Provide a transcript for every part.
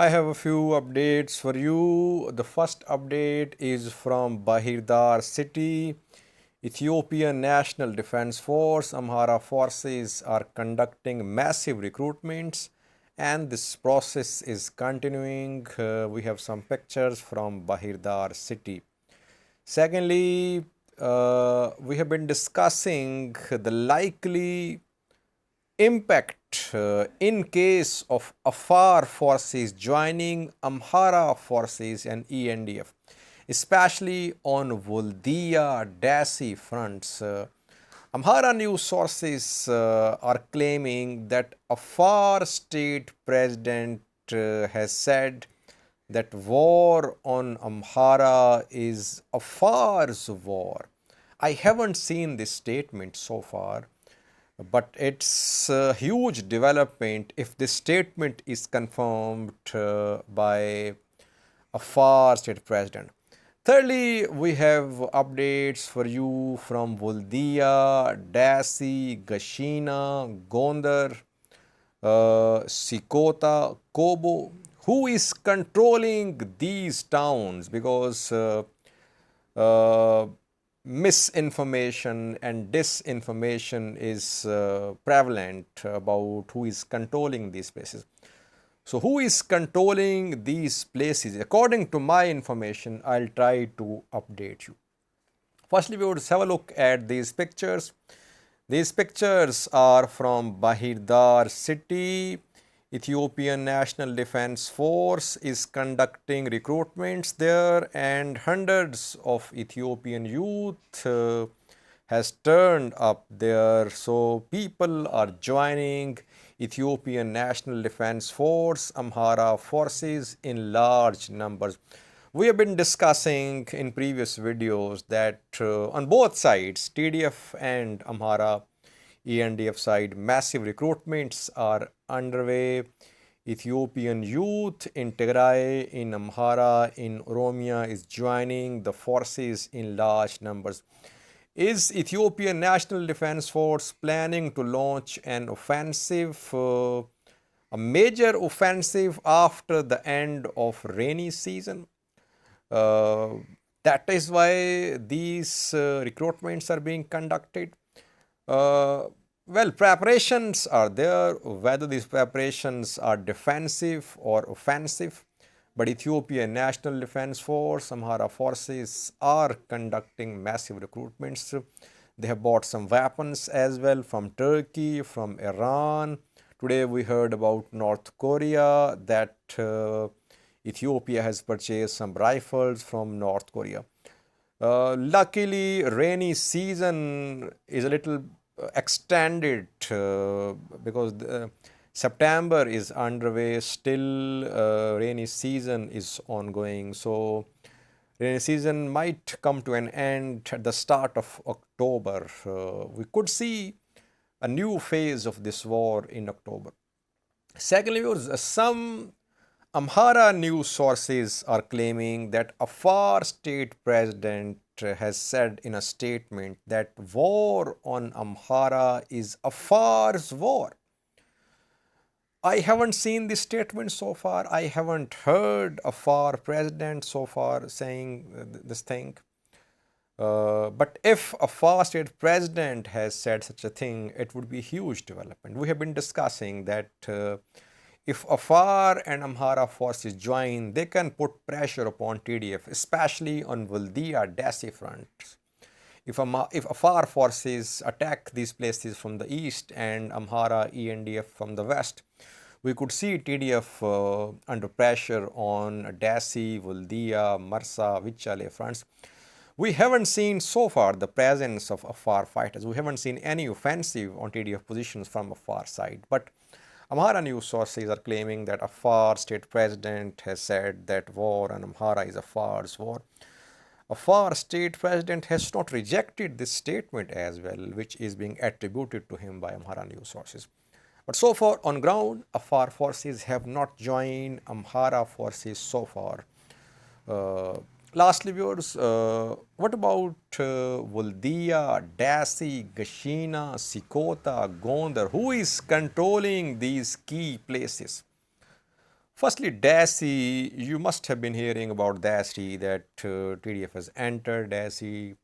I have a few updates for you. The first update is from Bahirdar city. Ethiopian National Defense Force, Amhara forces are conducting massive recruitments and this process is continuing. We have some pictures from Bahirdar city. Secondly, we have been discussing the likely impact in case of Afar forces joining Amhara forces and ENDF, especially on Woldia, Dessie fronts. Amhara news sources are claiming that Afar state president has said that war on Amhara is Afar's war. I haven't seen this statement so far, but it's a huge development if this statement is confirmed by a far state president. Thirdly, we have updates for you from Woldia, Dessie, Gashena, Gondar, Sekota, Kobo. Who is controlling these towns? Because uh, misinformation and disinformation is prevalent about who is controlling these places. So, who is controlling these places? According to my information, I'll try to update you. Firstly, we would have a look at these pictures. These pictures are from Bahirdar city. Ethiopian National Defense Force is conducting recruitments there and hundreds of Ethiopian youth has turned up there. So people are joining Ethiopian National Defense Force, Amhara forces in large numbers. We have been discussing in previous videos that on both sides, TDF and Amhara ENDF side, massive recruitments are underway. Ethiopian youth in Tigray, in Amhara, in Oromia is joining the forces in large numbers. Is Ethiopian National Defense Force planning to launch an offensive, a major offensive after the end of rainy season? Uh, that is why these recruitments are being conducted. Well, preparations are there, whether these preparations are defensive or offensive. But Ethiopian National Defense Force, Amhara forces are conducting massive recruitments. They have bought some weapons as well from Turkey, from Iran. Today we heard about North Korea that Ethiopia has purchased some rifles from North Korea. Luckily, rainy season is a little extended because September is underway. Still, rainy season is ongoing. So, rainy season might come to an end at the start of October. We could see a new phase of this war in October. Secondly, some Amhara news sources are claiming that Afar state president has said in a statement that war on Amhara is Afar's war. I haven't seen this statement so far. I haven't heard Afar president so far saying this thing. But if Afar state president has said such a thing, it would be a huge development. We have been discussing that if Afar and Amhara forces join, they can put pressure upon TDF, especially on Woldia Dessie fronts. If Afar forces attack these places from the east and Amhara ENDF from the west, we could see TDF under pressure on Dessie, Woldia, Marsa, Vichale fronts. We haven't seen so far the presence of Afar fighters. We haven't seen any offensive on TDF positions from Afar side. But Amhara news sources are claiming that Afar state president has said that war on Amhara is Afar's war. Afar state president has not rejected this statement as well, which is being attributed to him by Amhara news sources. But so far on ground, Afar forces have not joined Amhara forces so far. Lastly, viewers, what about Woldia, Dessie, Gashena, Sekota, Gondar? Who is controlling these key places? Firstly, Dessie, you must have been hearing about Dessie, that TDF has entered Dessie.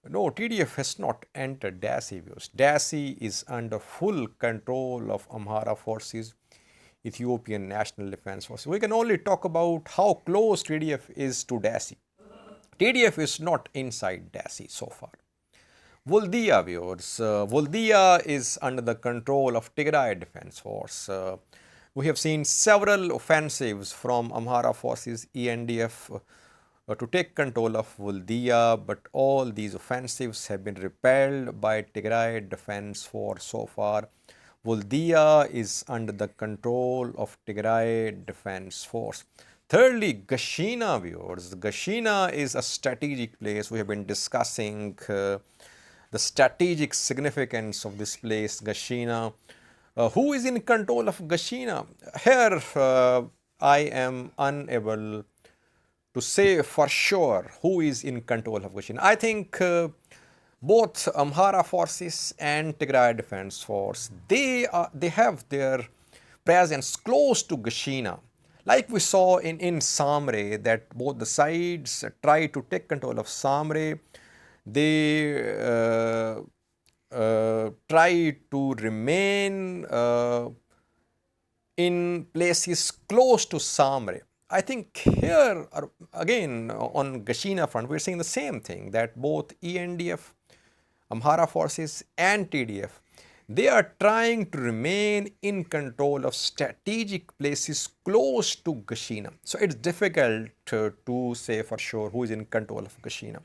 No, TDF has not entered Dessie views. Dessie is under full control of Amhara forces, Ethiopian National Defense Force. We can only talk about how close TDF is to Dessie. TDF is not inside Dessie so far. Woldia viewers. Woldia is under the control of Tigray Defense Force. We have seen several offensives from Amhara forces, ENDF, to take control of Woldia, but all these offensives have been repelled by Tigray Defense Force so far. Woldia is under the control of Tigray Defense Force. Thirdly, Gashena viewers. Gashena is a strategic place. We have been discussing the strategic significance of this place, Gashena. Who is in control of Gashena? Here, I am unable to say for sure who is in control of Gashena. I think both Amhara forces and Tigray Defense Force, they have their presence close to Gashena. Like we saw in Samre, that both the sides try to take control of Samre. They try to remain in places close to Samre. I think here, again, on Gashena front, we're seeing the same thing, that both ENDF, Amhara forces and TDF, they are trying to remain in control of strategic places close to Gashena. So it's difficult to say for sure who is in control of Gashena.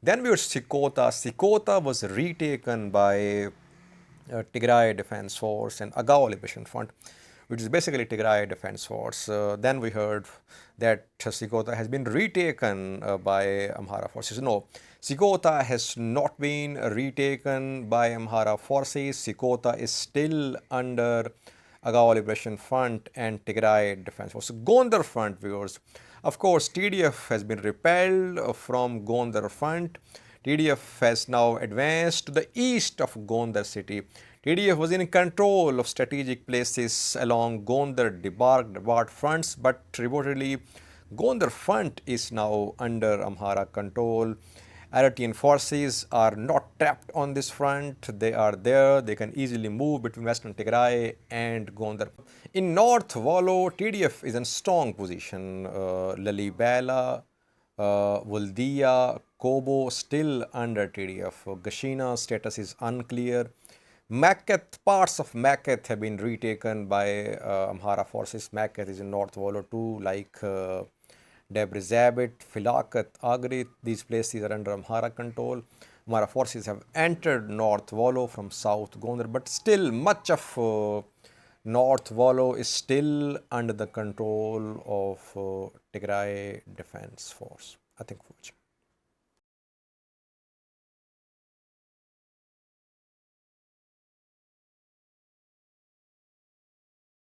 Then we were Sekota. Sekota was retaken by Tigray Defense Force and Agao Liberation Front, which is basically Tigray Defense Force. Then we heard that Sekota has been retaken by Amhara forces. No, Sekota has not been retaken by Amhara forces. Sekota is still under Agao Liberation Front and Tigray Defense Force. Gondar Front, viewers. Of course, TDF has been repelled from Gondar Front. TDF has now advanced to the east of Gondar city. TDF was in control of strategic places along Gondar debarked fronts, but reportedly Gondar front is now under Amhara control. Eritrean forces are not trapped on this front. They are there. They can easily move between Western Tigray and Gondar. In North Wollo, TDF is in strong position. Lalibela, Woldia, Kobo still under TDF. Gashena status is unclear. Makath, parts of Makath have been retaken by Amhara forces. Makath is in North Wollo too, like Debre Zabit, Filakat, Agrit. These places are under Amhara control. Amhara forces have entered North Wollo from South Gondar, but still much of North Wollo is still under the control of Tigray Defense Force. I think for watching.